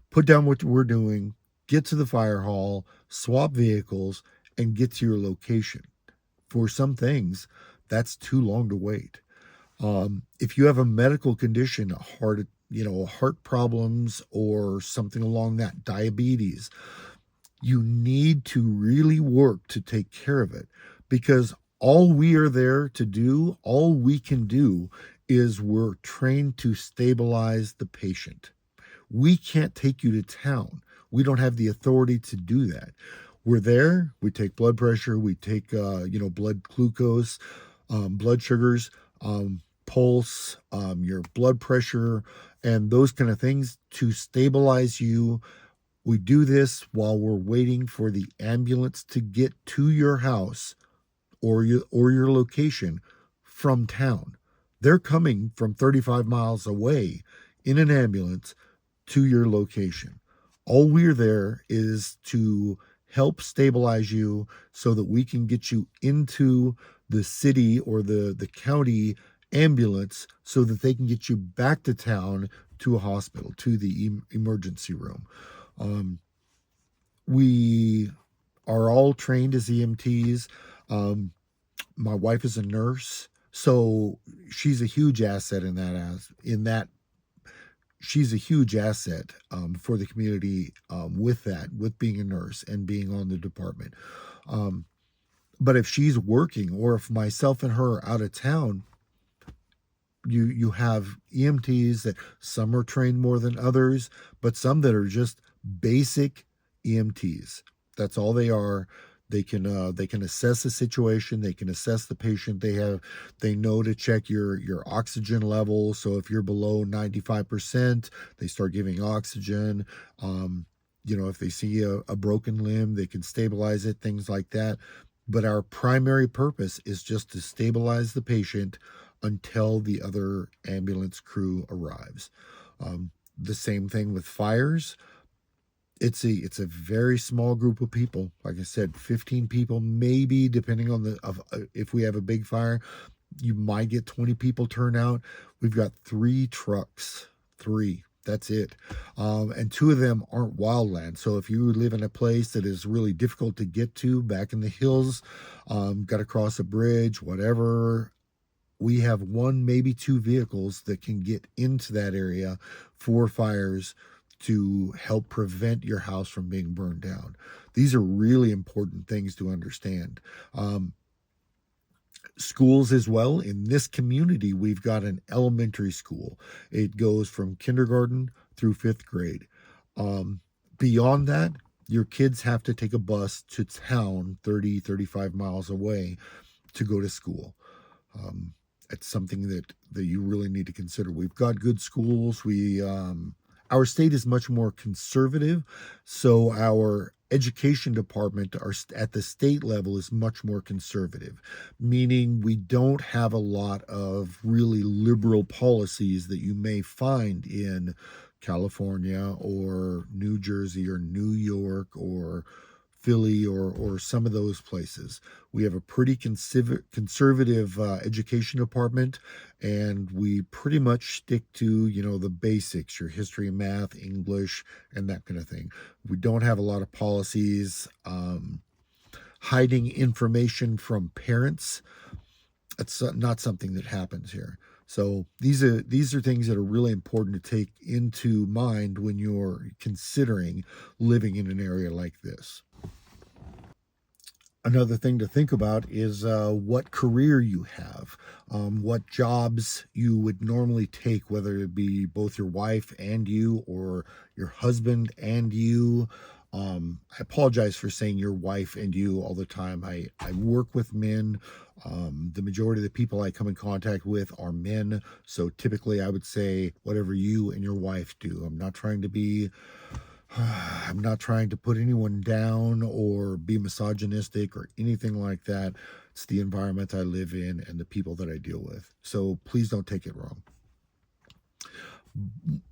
A: put down what we're doing, get to the fire hall, swap vehicles, and get to your location. For some things, that's too long to wait. If you have a medical condition, heart problems or something along that, diabetes, you need to really work to take care of it because all we are there to do, all we can do is we're trained to stabilize the patient. We can't take you to town. We don't have the authority to do that. we're there. We take blood pressure. We take, blood glucose, blood sugars, pulse, your blood pressure, and those kind of things to stabilize you. We do this while we're waiting for the ambulance to get to your house or your location from town. They're coming from 35 miles away in an ambulance to your location. All we're there is to help stabilize you so that we can get you into the city or the county ambulance so that they can get you back to town to a hospital, to the emergency room. We are all trained as EMTs. My wife is a nurse, so she's a huge asset in that she's a huge asset for the community with being a nurse and being on the department. But if she's working or if myself and her are out of town, you have EMTs that some are trained more than others, but some that are just basic EMTs. That's all they are. They can assess the situation. They can assess the patient. They know to check your oxygen level. So if you're below 95%, they start giving oxygen. If they see a broken limb, they can stabilize it, things like that. But our primary purpose is just to stabilize the patient until the other ambulance crew arrives. The same thing with fires. It's a very small group of people. Like I said, 15 people, maybe, depending on if we have a big fire, you might get 20 people turn out. We've got 3 trucks, 3. That's it. And 2 of them aren't wildland. So if you live in a place that is really difficult to get to, back in the hills, got to cross a bridge, whatever, we have 1, maybe 2 vehicles that can get into that area for fires to help prevent your house from being burned down. These are really important things to understand. Schools as well. In this community, we've got an elementary school. It goes from kindergarten through 5th grade. Beyond that, your kids have to take a bus to town 30, 35 miles away to go to school. It's something that you really need to consider. We've got good schools. Our state is much more conservative, so our education department at the state level is much more conservative, meaning we don't have a lot of really liberal policies that you may find in California or New Jersey or New York or Philly or some of those places. We have a pretty conservative education department, and we pretty much stick to, the basics, your history, math, English, and that kind of thing. We don't have a lot of policies. Hiding information from parents, that's not something that happens here. So these are things that are really important to take into mind when you're considering living in an area like this. Another thing to think about is what career you have, what jobs you would normally take, whether it be both your wife and you or your husband and you. I apologize for saying your wife and you all the time. I work with men. The majority of the people I come in contact with are men. So typically I would say whatever you and your wife do. I'm not trying to put anyone down or be misogynistic or anything like that. It's the environment I live in and the people that I deal with. So please don't take it wrong.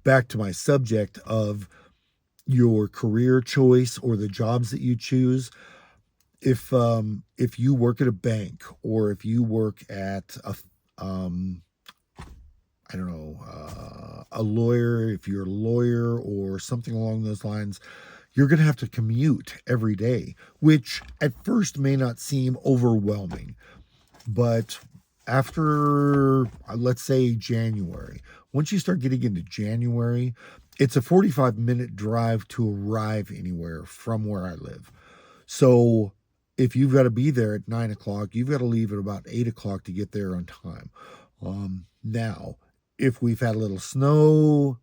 A: Back to my subject of your career choice or the jobs that you choose. If you work at a bank or if you work at a lawyer, if you're a lawyer or something along those lines, you're going to have to commute every day, which at first may not seem overwhelming. But after, let's say, January, once you start getting into January, it's a 45-minute drive to arrive anywhere from where I live. So if you've got to be there at 9 o'clock, you've got to leave at about 8 o'clock to get there on time. Now, if we've had a little snow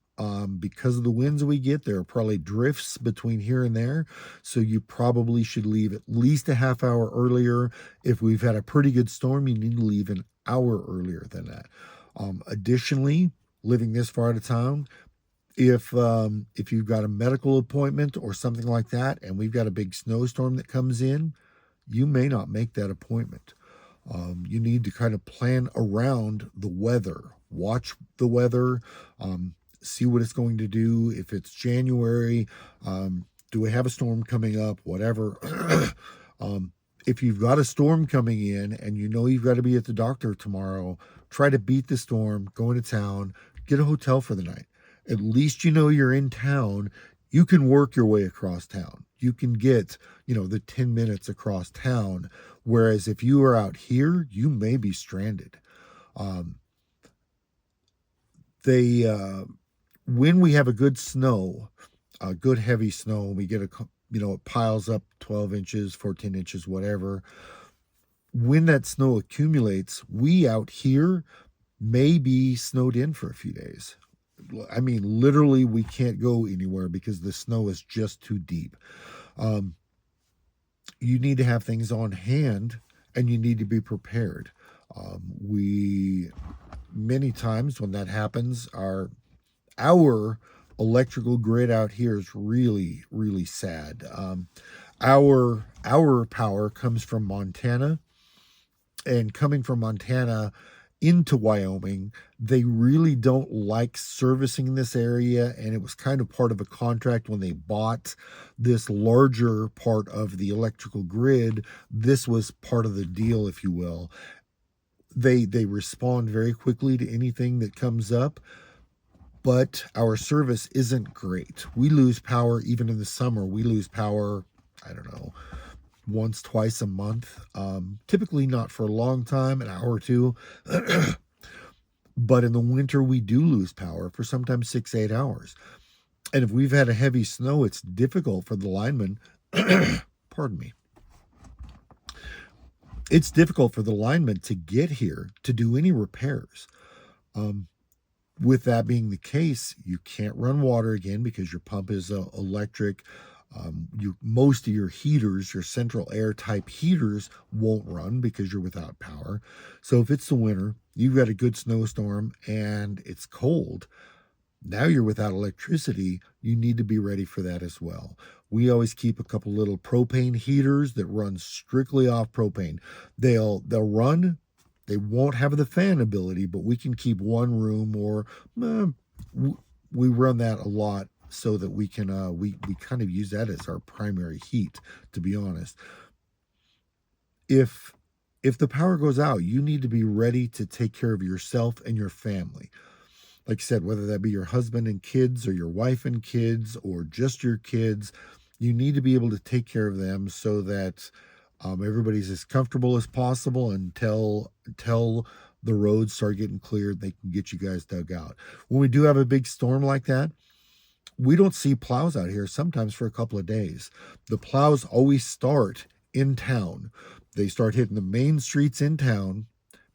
A: Because of the winds we get, there are probably drifts between here and there. So you probably should leave at least a half hour earlier. If we've had a pretty good storm, you need to leave an hour earlier than that. Additionally, living this far out of town, if you've got a medical appointment or something like that, and we've got a big snowstorm that comes in, you may not make that appointment. You need to kind of plan around the weather, watch the weather, see what it's going to do. If it's January, do we have a storm coming up? Whatever. If you've got a storm coming in and you know you've got to be at the doctor tomorrow, try to beat the storm, go into town, get a hotel for the night. At least you know you're in town. You can work your way across town. You can get, the 10 minutes across town. Whereas if you are out here, you may be stranded. When we have a good snow, a good heavy snow, we get it piles up 12 inches, 14 inches, whatever. When that snow accumulates, we out here may be snowed in for a few days. I mean, literally, we can't go anywhere because the snow is just too deep. You need to have things on hand and you need to be prepared. Many times when that happens, our electrical grid out here is really, really sad. Our power comes from Montana, and coming from Montana into Wyoming, they really don't like servicing this area, and it was kind of part of a contract when they bought this larger part of the electrical grid. This was part of the deal, if you will. They respond very quickly to anything that comes up, but our service isn't great. We lose power even in the summer. We lose power, I don't know, once, twice a month. Typically not for a long time, an hour or two. But in the winter, we do lose power for sometimes 6-8 hours. And if we've had a heavy snow, it's difficult for the linemen. Pardon me. It's difficult for the linemen to get here to do any repairs. With that being the case, you can't run water again because your pump is electric. Most of your heaters, your central air type heaters, won't run because you're without power. So if it's the winter, you've got a good snowstorm and it's cold, now you're without electricity. You need to be ready for that as well. We always keep a couple little propane heaters that run strictly off propane. They'll run. They won't have the fan ability, but we can keep one room, or we run that a lot so that we can we kind of use that as our primary heat, to be honest. If the power goes out, you need to be ready to take care of yourself and your family. Like I said, whether that be your husband and kids or your wife and kids or just your kids, you need to be able to take care of them so that everybody's as comfortable as possible until the roads start getting cleared. They can get you guys dug out. When we do have a big storm like that, we don't see plows out here sometimes for a couple of days. The plows always start in town. They start hitting the main streets in town.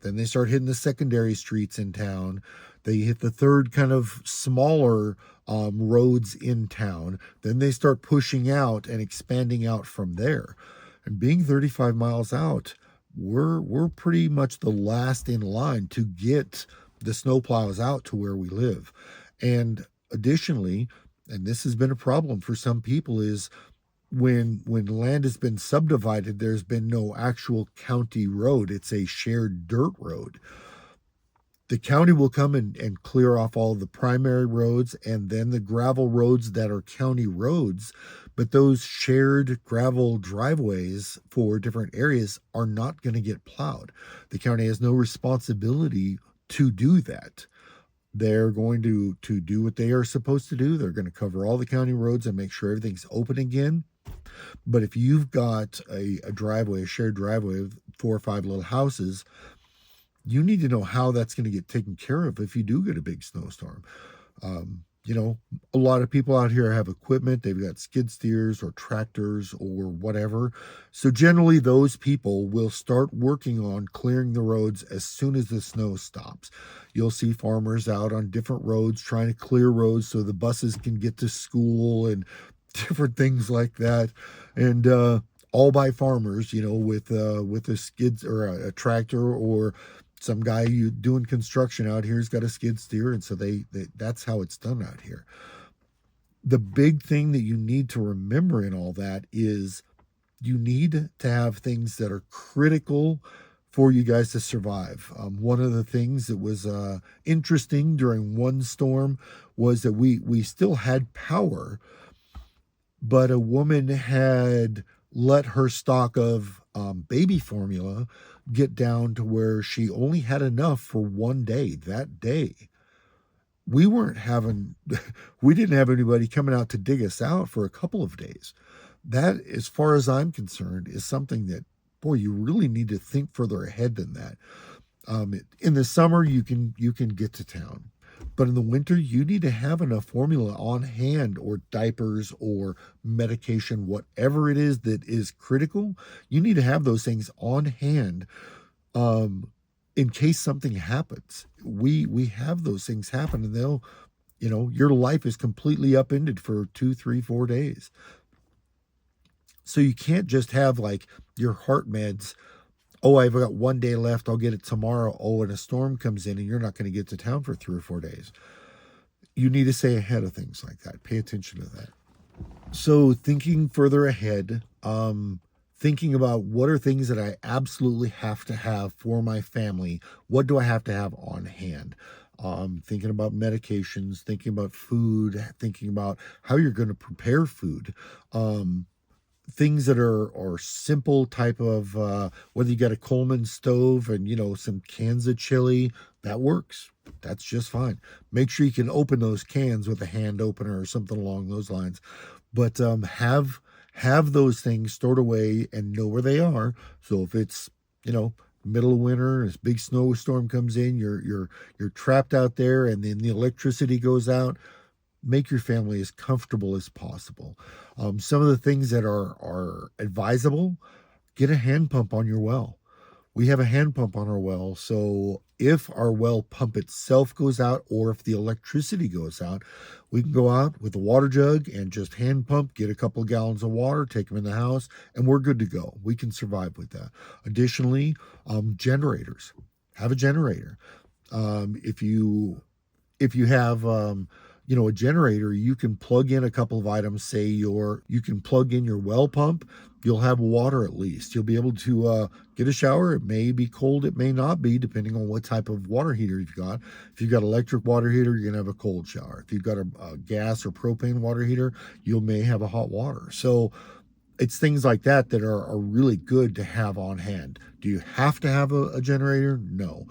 A: Then they start hitting the secondary streets in town. They hit the third kind of smaller roads in town. Then they start pushing out and expanding out from there. And being 35 miles out, we're pretty much the last in line to get the snowplows out to where we live. And additionally, and this has been a problem for some people, is when land has been subdivided, there's been no actual county road. It's a shared dirt road. The county will come and clear off all the primary roads and then the gravel roads that are county roads. But those shared gravel driveways for different areas are not going to get plowed. The county has no responsibility to do that. They're going to do what they are supposed to do. They're going to cover all the county roads and make sure everything's open again. But if you've got a driveway, a shared driveway with 4 or 5 little houses, you need to know how that's going to get taken care of if you do get a big snowstorm. You know, a lot of people out here have equipment. They've got skid steers or tractors or whatever. So generally, those people will start working on clearing the roads as soon as the snow stops. You'll see farmers out on different roads trying to clear roads so the buses can get to school and different things like that. And all by farmers, you know, with a skid or a tractor, or some guy you doing construction out here's got a skid steer, and so they that's how it's done out here. The big thing that you need to remember in all that is you need to have things that are critical for you guys to survive. One of the things that was interesting during one storm was that we still had power, but a woman had let her stock of baby formula get down to where she only had enough for one day. That day, we weren't having, we didn't have anybody coming out to dig us out for a couple of days. That, as far as I'm concerned, is something that, boy, you really need to think further ahead than that. In the summer, you can get to town, but in the winter, you need to have enough formula on hand, or diapers, or medication, whatever it is that is critical. You need to have those things on hand, um, in case something happens. We have those things happen, and they'll, you know, your life is completely upended for 2, 3, 4 days. So you can't just have like your heart meds. Oh, I've got one day left. I'll get it tomorrow. Oh, and a storm comes in and you're not going to get to town for 3 or 4 days. You need to stay ahead of things like that. Pay attention to that. So thinking further ahead, thinking about what are things that I absolutely have to have for my family. What do I have to have on hand? Thinking about medications, thinking about food, thinking about how you're going to prepare food. Things that are simple type of, whether you got a Coleman stove and, you know, some cans of chili, that works. That's just fine. Make sure you can open those cans with a hand opener or something along those lines. But have those things stored away and know where they are. So if it's, you know, middle of winter, this big snowstorm comes in, you're trapped out there, and then the electricity goes out, make your family as comfortable as possible. Some of the things that are advisable: get a hand pump on your well. We have a hand pump on our well, so if our well pump itself goes out, or if the electricity goes out, we can go out with a water jug and just hand pump, get a couple of gallons of water, take them in the house, and we're good to go. We can survive with that. Additionally, generators. Have a generator. If you have, you know, a generator, you can plug in a couple of items. Say you can plug in your well pump. You'll have water. At least you'll be able to get a shower. It may be cold, it may not be, depending on what type of water heater you've got. If you've got electric water heater, you're gonna have a cold shower. If you've got a gas or propane water heater, you may have a hot water. So it's things like that that are really good to have on hand. Do you have to have a generator? No.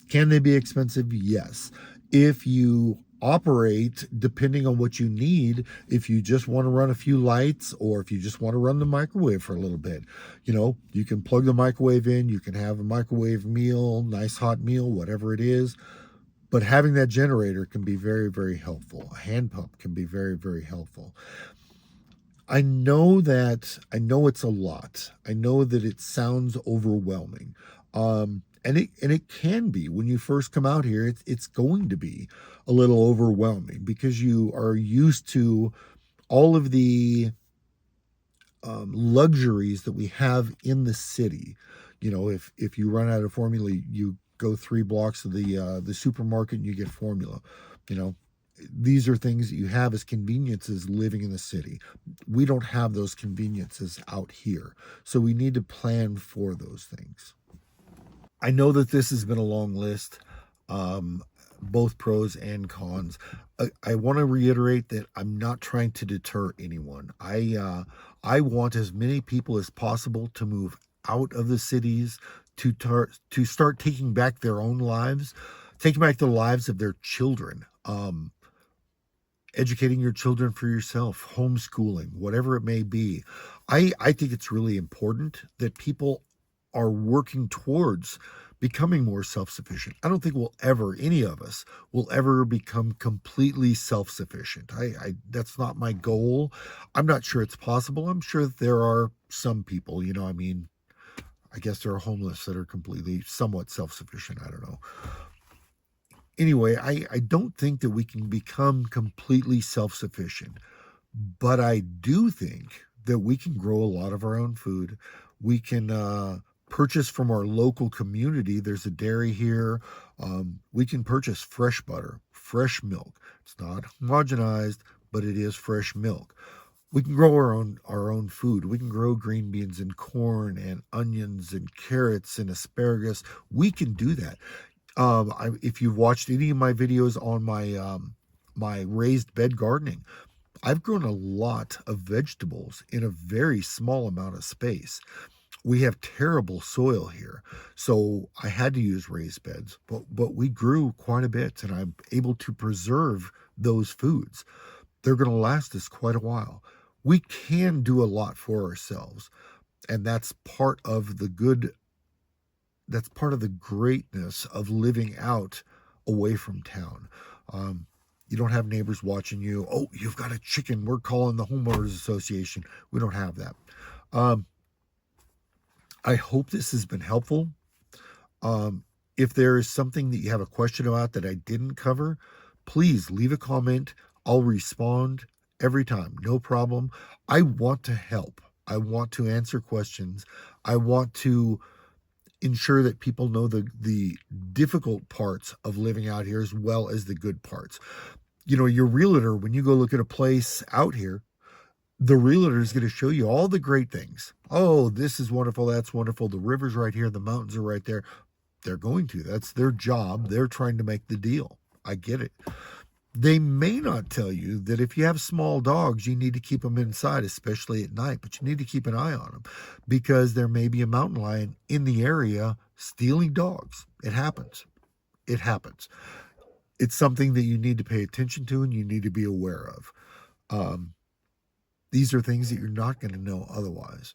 A: Can they be expensive? Yes. If you operate depending on what you need, if you just want to run a few lights, or if you just want to run the microwave for a little bit, you know, you can plug the microwave in, you can have a microwave meal, nice hot meal, whatever it is. But having that generator can be very, very helpful. A hand pump can be very, very helpful. I know it's a lot. I know that it sounds overwhelming. And it can be when you first come out here. It's going to be a little overwhelming because you are used to all of the luxuries that we have in the city. You know, if you run out of formula, you go 3 blocks to the supermarket and you get formula. You know, these are things that you have as conveniences living in the city. We don't have those conveniences out here, so we need to plan for those things. I know that this has been a long list, um, both pros and cons. I want to reiterate that I'm not trying to deter anyone. I want as many people as possible to move out of the cities, to start taking back their own lives, taking back the lives of their children. Educating your children for yourself, homeschooling, whatever it may be. I think it's really important that people are working towards becoming more self-sufficient. I don't think any of us will ever become completely self-sufficient. I that's not my goal. I'm not sure it's possible. I'm sure that there are some people, I mean, I guess there are homeless that are completely somewhat self-sufficient. I don't know. Anyway, I don't think that we can become completely self-sufficient, but I do think that we can grow a lot of our own food. We can purchase from our local community. There's a dairy here. We can purchase fresh butter, fresh milk. It's not homogenized, but it is fresh milk. We can grow our own food. We can grow green beans and corn and onions and carrots and asparagus. We can do that. If you've watched any of my videos on my raised bed gardening, I've grown a lot of vegetables in a very small amount of space. We have terrible soil here, so I had to use raised beds, but we grew quite a bit, and I'm able to preserve those foods. They're going to last us quite a while. We can do a lot for ourselves, and that's part of the greatness of living out away from town. You don't have neighbors watching you. Oh, you've got a chicken. We're calling the homeowners association. We don't have that. I hope this has been helpful. If there is something that you have a question about that I didn't cover, please leave a comment. I'll respond every time. No problem. I want to help. I want to answer questions. I want to ensure that people know the difficult parts of living out here as well as the good parts. Your realtor, when you go look at a place out here, the realtor is going to show you all the great things. Oh, this is wonderful. That's wonderful. The river's right here. The mountains are right there. They're going to. That's their job. They're trying to make the deal. I get it. They may not tell you that if you have small dogs, you need to keep them inside, especially at night, but you need to keep an eye on them because there may be a mountain lion in the area stealing dogs. It happens. It happens. It's something that you need to pay attention to and you need to be aware of. These are things that you're not going to know otherwise.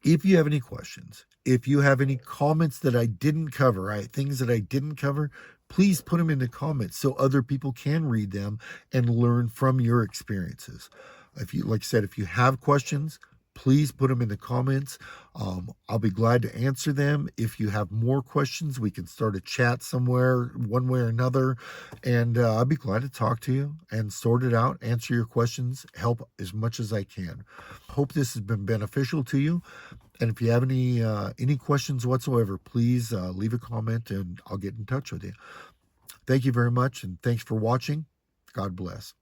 A: If you have any questions, if you have any comments that I didn't cover, things that I didn't cover, please put them in the comments so other people can read them and learn from your experiences. Like I said, if you have questions, please put them in the comments. I'll be glad to answer them. If you have more questions, we can start a chat somewhere, one way or another, and I'll be glad to talk to you and sort it out, answer your questions, help as much as I can. Hope this has been beneficial to you. And if you have any questions whatsoever, please leave a comment and I'll get in touch with you. Thank you very much, and thanks for watching. God bless.